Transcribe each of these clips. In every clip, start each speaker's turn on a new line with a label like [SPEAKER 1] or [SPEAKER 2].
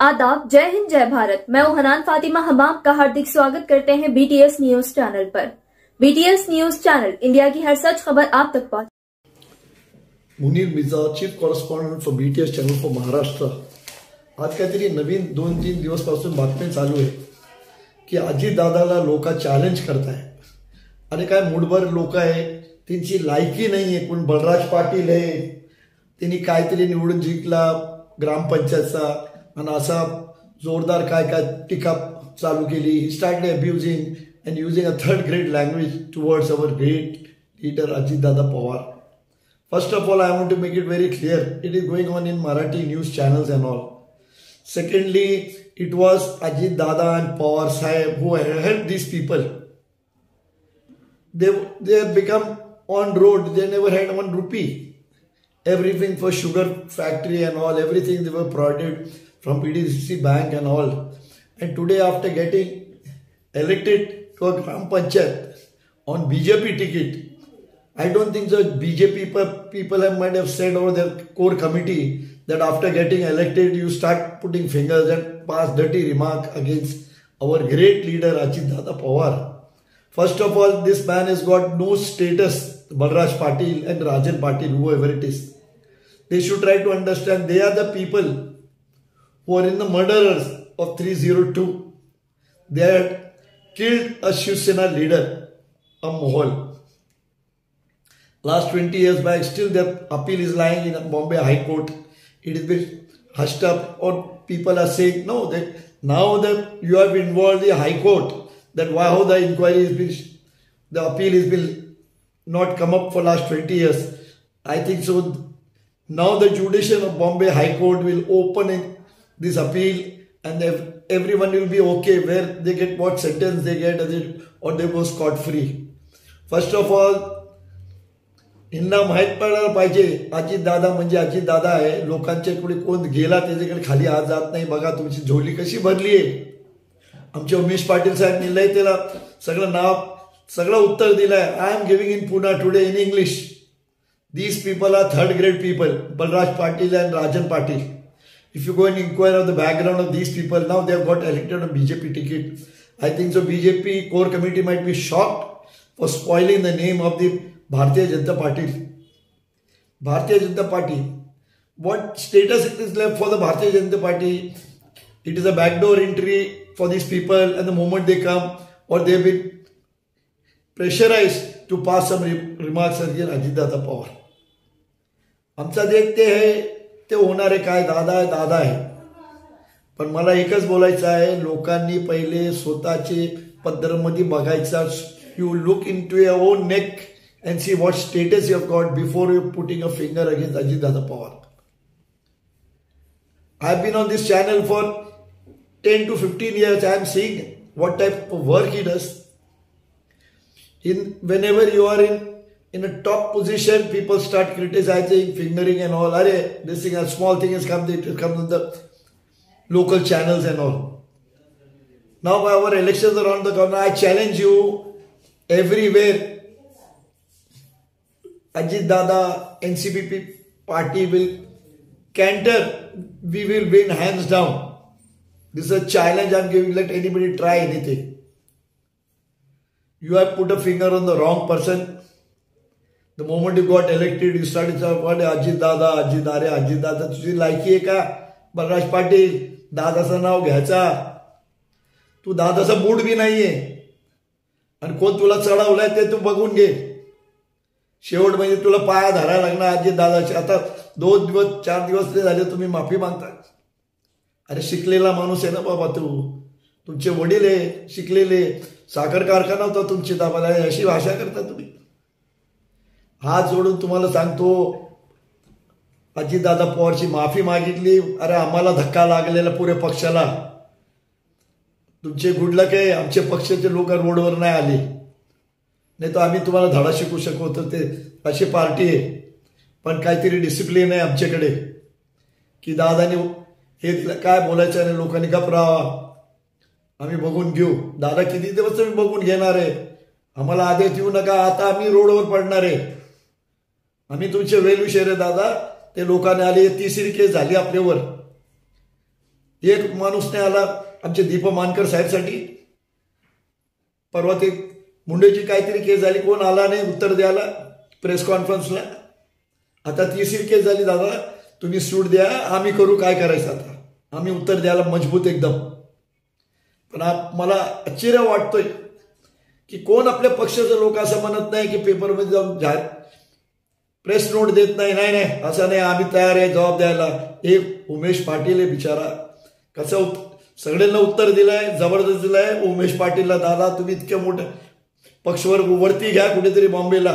[SPEAKER 1] आदाब, जय हिंद, जय भारत। मैं हूं हनान फातिमा। हम आपका हार्दिक स्वागत करते हैं बीटीएस न्यूज चैनल पर। बीटीएस न्यूज चैनल इंडिया की हर सच खबर आप तक पहुंच।
[SPEAKER 2] Munir Mirza, chief correspondent for BTS channel for Maharashtra. आज काहीतरी नवीन 2-3 दिवसपासून बातमी चालू आहे की अजितदादाला लोक चॅलेंज करताय आणि काय मूडभर लोक आहे, त्यांची लायकी नाही आहे. कोण बलराज पाटील आहे, त्यांनी काहीतरी निवडून जिंकला ग्रामपंचायतचा आणि असा जोरदार काय काय टीका चालू केली. He started abusing and using a third grade language towards our great leader Ajitdada Pawar. First of all, I want to make it very clear, it is going on in Marathi news channels and all. Secondly, it was Ajitdada and Pawar Sahib who helped these people. They have become on road, they never had 1 rupee. Everything for sugar factory and all, everything they were provided from PDCC bank and all. And today after getting elected to a Gram Panchayat on BJP ticket, I don't think the BJP people might have said over their core committee that after getting elected you start putting fingers and pass dirty remark against our great leader Ajitdada Pawar. First of all, this man has got no status, Balraj Patil and Rajan Patil, whoever it is. They should try to understand they are the people who are in the murderers of 302. They had killed a Shiv Sena leader, a Mohol. Last 20 years back, still their appeal is lying in Bombay High Court. It has been hushed up, or people are saying no, that now that you have involved the High Court, that why how the inquiry has been, the appeal has been not come up for last 20 years. I think so. Now the judiciary of Bombay High Court will open in this appeal and everyone will be okay where they get what sentence they get or they go scot free. First of all, यांना माहीत पडायला पाहिजे अजितदादा म्हणजे अजितदादा आहे. लोकांच्याकडे कोण गेला त्याच्याकडे खाली आज जात नाही. बघा तुमची झोली कशी भरली आहे. आमचे उमेश पाटील साहेब निलय त्याला सगळं उत्तर दिलंय. I am giving in Pune today in English. These people are third grade people, Balraj Patil and Rajan Patil. If you go and inquire of the background of these people, now they have got elected on BJP ticket. I think so BJP core committee might be shocked for spoiling the name of the Bharatiya Janata Party. Bharatiya Janata Party. What status it is left for the Bharatiya Janata Party? It is a backdoor entry for these people, and the moment they come or they have been pressurized to pass some remarks against Ajitdada Pawar. आमचा देश ते आहे ते होणार आहे. काय दादा आहे. पण मला एकच बोलायचं आहे, लोकांनी पहिले स्वतःचे पदरामध्ये बघायचा. You look in to your own neck and see what status you have got before you putting a finger against Ajitdada Pawar. I have been on this channel for 10 to 15 years. I am seeing what type of work he does. Whenever you are in a top position, people start criticizing, fingering and all. This thing, a small thing has come, it comes on the local channels and all. Now by our elections around the corner, I challenge you everywhere. Ajitdada NCPP party will canter. We will win hands down. This is a challenge I am giving. Let anybody try anything. You have put a finger on the wrong person. The moment you got elected, you started saying, what Ajitdada. तुझी लायकी आहे का बलराज पाटील दादाचं नाव घ्यायचा? तू दादाचा mood बी नाहीये आणि कोण तुला चढवलाय ते तू बघून घे. शेवट म्हणजे तुला पाया धरायला लागणार अजितदादाचे. आता 2 दिवस 4 दिवस झाले तुम्ही माफी मागता. अरे शिकलेला माणूस आहे ना बाबा तू. तुमचे वडील आहे शिकलेले, साखर कारखाना होता तुमची दाबाला. अशी भाषा करता तुम्ही. हात जोडून तुम्हाला सांगतो, अजितदादा पवारची माफी मागितली. अरे आम्हाला धक्का लागलेला पुरे पक्षाला. तुमचे गुड लक आहे आमचे पक्षाचे लोक रोडवर नाही आले, नाही तर आम्ही तुम्हाला धडा शिकू शकतो. ते अशी पार्टी आहे. पण काहीतरी डिसिप्लिन आहे आमच्याकडे की दादाने हे काय बोलायचं आणि लोकांनी गप राहावा. आम्ही बघून घेऊ. दादा किती दिवस तुम्ही बघून घेणार आहे? आम्हाला आदेश देऊ नका. आता आम्ही रोडवर पडणार आहे. आम्ही तुमचे वेल विषय रे दादा. ते लोकांनी आले, 3री केस झाली आपल्यावर. एक माणूस नाही आला आमचे दीप मानकर साहेबसाठी. परवा ते मुंडेची काहीतरी केस झाली, कोण आला नाही उत्तर द्यायला प्रेस कॉन्फरन्सला. आता तिसरी केस झाली, दादा तुम्ही सूट द्या, आम्ही करू काय करायचं आता, आम्ही उत्तर द्यायला मजबूत एकदम. पण मला आश्चर्य वाटतोय की कोण आपल्या पक्षाचे लोक असं म्हणत नाही की पेपरमध्ये जाऊन प्रेस नोट देत नाही, नाही नाही असं नाही, आम्ही तयार आहे जबाब द्यायला. एक उमेश पाटील आहे बिचारा, कसं सगळ्यांना उत्तर दिलंय, जबरदस्त दिलंय उमेश पाटीलला. दादा तुम्ही इतक्या मोठ्या पक्षवर वरती घ्या कुठेतरी बॉम्बेला,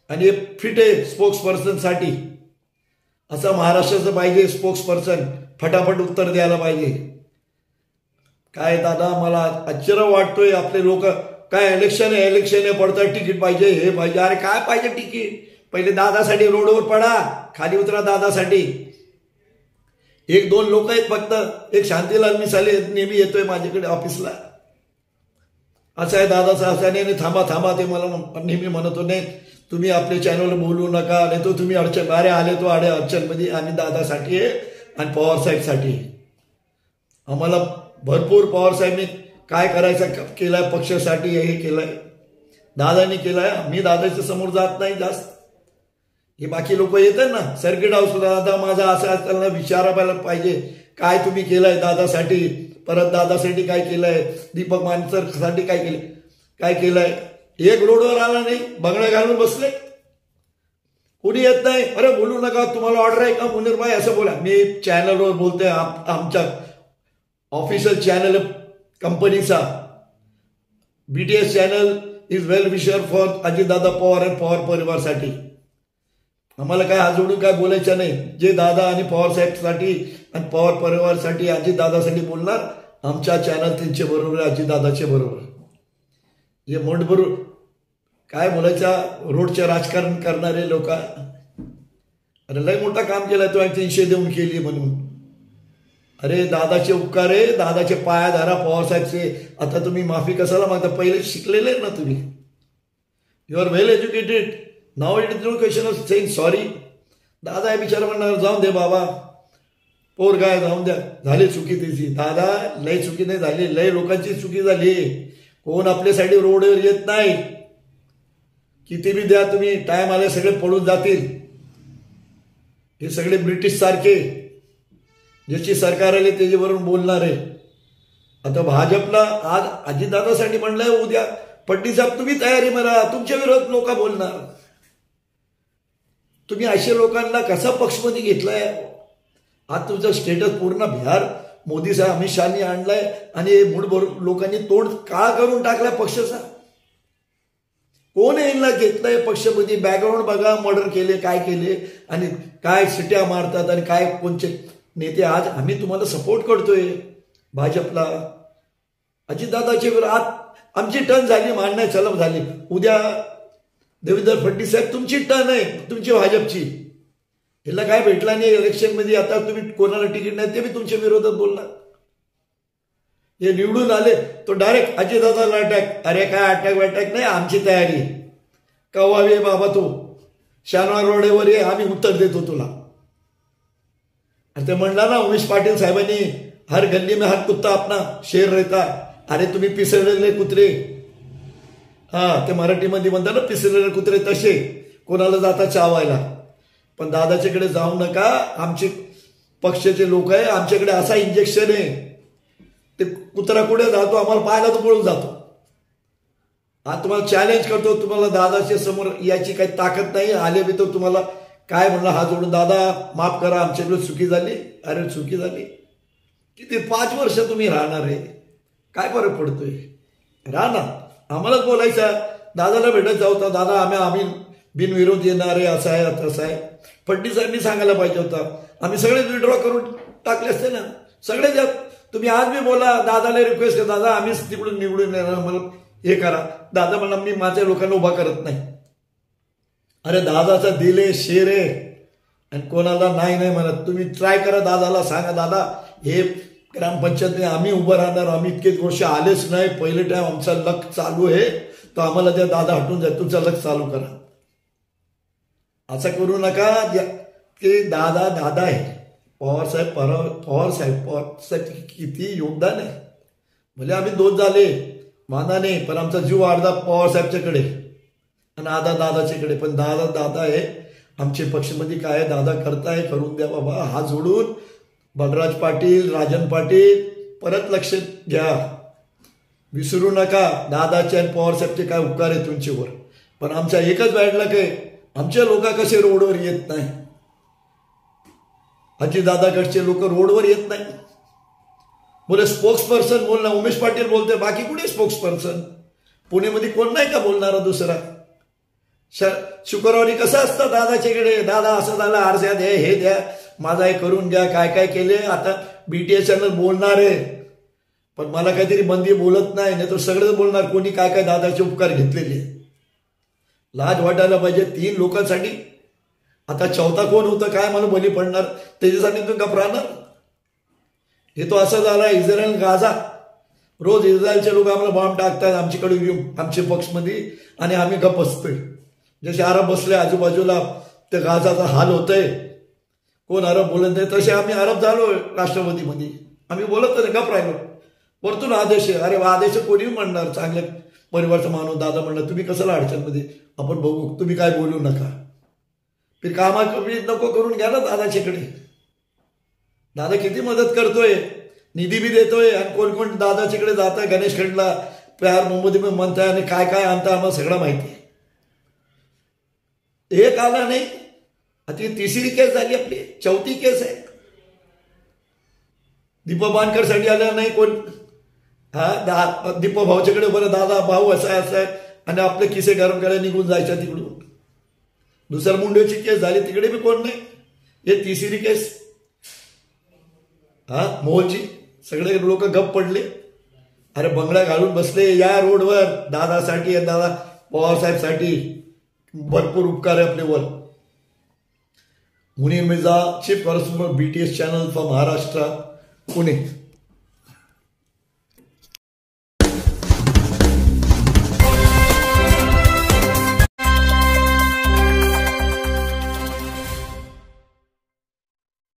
[SPEAKER 2] आणि फिट आहे स्पोक्स पर्सनसाठी. असं महाराष्ट्राचं पाहिजे स्पोक्स पर्सन, फटाफट उत्तर द्यायला पाहिजे. काय दादा मला आश्चर्य वाटतोय, आपले लोक काय इलेक्शन आहे पडतात, तिकीट पाहिजे, हे पाहिजे. अरे काय पाहिजे तिकीट, पहिले दादासाठी रोडवर पडा, खाली उतरा दादासाठी. एक दोन लोक आहेत फक्त, एक शांतीलाल मिसाले नेहमी येतोय माझ्याकडे ऑफिसला, असं आहे दादाचं असं नाही. थांबा ते मला नेहमी म्हणतो, नाही तुम्ही आपल्या चॅनलवर बोलू नका, नाही तो तुम्ही अडचण अरे आले तो अडचणमध्ये. आणि दादासाठी आहे आणि पवार साहेबसाठी. आम्हाला भरपूर पवार साहेबने काय करायचं केलाय पक्षासाठी, हे केलंय दादांनी केलंय. मी दादाच्या समोर जात नाही जास्त. हे बाकी लोक येतात ना सर्किट हाऊसला, दादा माझा असं त्यांना विचारायला पाहिजे काय तुम्ही केलंय दादासाठी, परत दादासाठी काय केलंय, दीपक मानकरसाठी काय केलंय. एक रोडवर आला नाही, बंगड्या घालून बसले, कोणी येत नाही. अरे बोलू नका, तुम्हाला ऑर्डर आहे का मुनीरभाई असं बोला. मी चॅनलवर बोलतोय, आमच्या ऑफिशियल चॅनल कंपनीचा BTS channel is well wisher for Ajitdada Pawar आणि पवार परिवारसाठी. आम्हाला काय हात जोडून काय बोलायचं नाही. जे दादा आणि पवार साहेबसाठी आणि पवार परिवारसाठी अजितदादासाठी बोलणार, आमच्या चॅनल त्यांच्या बरोबर, अजितदादाचे बरोबर. हे मोठभर काय बोलायच्या रोडचे राजकारण करणारे लोक. अरे लय मोठा काम केलं तो 300 देऊन केली म्हणून. अरे दादाचे उपकार आहे, दादाचे पाया धरा पवार साहेबचे. आता तुम्ही माफी कशाला मागता, पहिले शिकलेले ना तुम्ही, you are well educated. Now it is no question of saying sorry. दादा आहे बिचारा म्हणणार जाऊन दे बाबा, पोर काय जाऊन द्या, झाली चुकी त्याची. दादा लय चुकी नाही झाली, लय लोकांची चुकी झाली. कोण आपल्यासाठी रोडवर येत नाही, किती बी द्या तुम्ही, टाइम आले सगळे पळून जातील. हे सगळे ब्रिटिश सारखे, ज्याची सरकार आली त्याच्याबरोबर बोलणार आहे. आता भाजपला आज अजितदादासाठी म्हणलंय, उद्या फडणवीस तुम्ही तयारी म्हणा, तुमच्या विरोधात लोक बोलणार. तुम्ही अशा लोकांना कसा पक्षमध्ये घेतलाय. आज तुमचं स्टेटस पूर्ण बिहार मोदी साहेब अमित शहानी आणलाय, आणि मूळ लोकांनी तोंड काळा करून टाकलाय पक्षाचा. कोण यांना घेतलंय पक्षामध्ये, बॅकग्राऊंड बघा, मर्डर केले, काय केले, आणि काय सिट्या मारतात, आणि काय कोणचे नेते. आज आम्ही तुम्हाला सपोर्ट करतोय भाजपला, अजितदादाच्या विरोधात आमची टर्न झाली, मांडण्या चलम झाली. उद्या देवेंद्र फडणवीस साहेब तुमची टर्न आहे, तुमची भाजपची. ह्याला काय भेटला नाही इलेक्शनमध्ये, आता तुम्ही कोणाला तिकीट नाही ते मी तुमच्या विरोधात बोलणार. हे निवडून आले तो डायरेक्ट अजितदादाला अटॅक. अरे काय अटॅक नाही, आमची तयारी कवावी बाबा, तो शनिवार रोडेवर ये, आम्ही उत्तर देतो तुला. ते म्हणला ना उमेश पाटील साहेबांनी, हर गल्ली में हर कुत्ता अपना शेर रहता. अरे तुम्ही पिसळलेले कुत्रे, ते मराठीमध्ये म्हणतात ना पिसळलेले कुत्रे, तसे कोणाला जाता चावायला. पण दादाच्याकडे जाऊ नका, आमचे पक्षाचे लोक आहे, आमच्याकडे असा इंजेक्शन आहे, ते कुत्रा कुठे जातो आम्हाला पाहायला तो पळून जातो. आज तुम्हाला चॅलेंज करतो, तुम्हाला दादाच्या समोर याची काही ताकद नाही. आले बी तो तुम्हाला काय म्हणलं हात जोडून, दादा माफ करा आमच्याकडे चुकी झाली. अरे चुकी झाली किती, 5 वर्ष तुम्ही राहणार आहे, काय फरक पडतोय, राहणार. आम्हालाच बोलायचं, दादाला भेटायचा होता, दादा आम्ही बिनविरोध येणार आहे, असं आहे तसं आहे. फडणवीसांनी सांगायला पाहिजे होता, आम्ही सगळे विड्रॉ करून टाकले असते ना सगळे. जर तुम्ही आज मी बोला, दादाला रिक्वेस्ट करा, दादा आम्हीच तिकडून निवडून येणार, मला हे करा. दादा म्हणला मी माझ्या लोकांना उभा करत नाही. अरे दादाचा दिल आहे, शेर आहे, आणि कोणाला नाही म्हणत. तुम्ही ट्राय करा, दादाला सांगा, दादा हे ग्रामपंचायत आम्ही उभं राहणार, आम्ही इतके वर्ष आलेच नाही, पहिले टाइम आमचा लक चालू आहे, तर आम्हाला त्या दादा हटून जाईल, तुमचा लक चालू करा. असं करू नका की दादा आहे. पवार साहेब किती योगदान आहे. म्हणजे आम्ही दोन झाले माना नाही, पण आमचा जीव अर्धा पवार साहेबच्याकडे आणि आधा दादाच्याकडे. पण दादा आहे आमचे पक्षमध्ये, काय दादा करताय करून द्या बाबा. हात जोडून बलराज पाटील, राजन पाटील परत लक्ष घ्या, विसरू नका. दादाचे आणि पवार साहेबचे काय उपकार आहे तुमच्यावर. पण आमच्या एकच वाटलं काय, आमचे लोक कसे रोडवर येत नाही. दादाकडचे लोक रोडवर येत नाही. बोले स्पोक्स पर्सन बोलणार, उमेश पाटील बोलते, बाकी कुठे स्पोक्स पर्सन. पुणेमध्ये कोण नाही का बोलणारा दुसरा. शुक्रवारी कसं असतं दादाच्याकडे, दादा असं झालं, आरसा द्या, हे द्या, माझा हे करून घ्या, काय काय केले. आता BTS चॅनल बोलणार आहे, पण मला काहीतरी बंदी बोलत नाही तर सगळं बोलणार कोणी काय काय दादाचे उपकार घेतलेले. लाज वाटायला पाहिजे 3 लोकांसाठी. आता चौथा कोण होतं काय मला बली पडणार, त्याच्यासाठी तू गप राहणार. हे तो असं झाला इस्रायल गाझा. रोज इस्रायलचे लोक आम्हाला बॉम्ब टाकतात आमच्याकडे येऊन आमच्या पक्षमध्ये, आणि आम्ही गप बसतोय. जसे अरब बसले आजूबाजूला, ते गाझाचा हाल होतंय, कोण अरब बोलत नाही. तसे आम्ही अरब झालो राष्ट्रवादीमध्ये, आम्ही बोलत नाही, गप राहिलो. वरतून आदेश आहे, अरे आदेश कोणी म्हणणार, चांगल्या परिवारचा माणूस दादा म्हणणार तुम्ही कसं अडचणमध्ये, आपण बघू, तुम्ही काय बोलू नका. फिर कामाची नको करून घ्या ना दादाच्याकडे. दादा किती मदत करतोय, निधी बी देतोय, आणि कोण कोण दादाच्याकडे जात आहे. गणेश खंडला प्यार मुंबई म्हणताय आणि काय काय आणताय आम्हाला सगळं माहिती आहे. एक आला नाही, आता 3री केस झाली, आपली 4थी केस आहे. दीपा बांधकरसाठी आल्या नाही कोण. दीपा भाऊच्याकडे बरं दादा भाऊ असा आहे, आणि आपले किसे गरम करायला निघून जायच्या तिकडून. दुसऱ्या मुंडेची केस झाली, तिकडे बी कोण नाही. हे 3री केस मोहची. सगळे लोक गप पडले, अरे बंगड्या घालून बसले या रोडवर दादासाठी, दादा पवार साहेबसाठी. भरपूर उपकार आहे आपल्यावर. Munir Mirza, chief correspondent BTS channel from Maharashtra, Pune.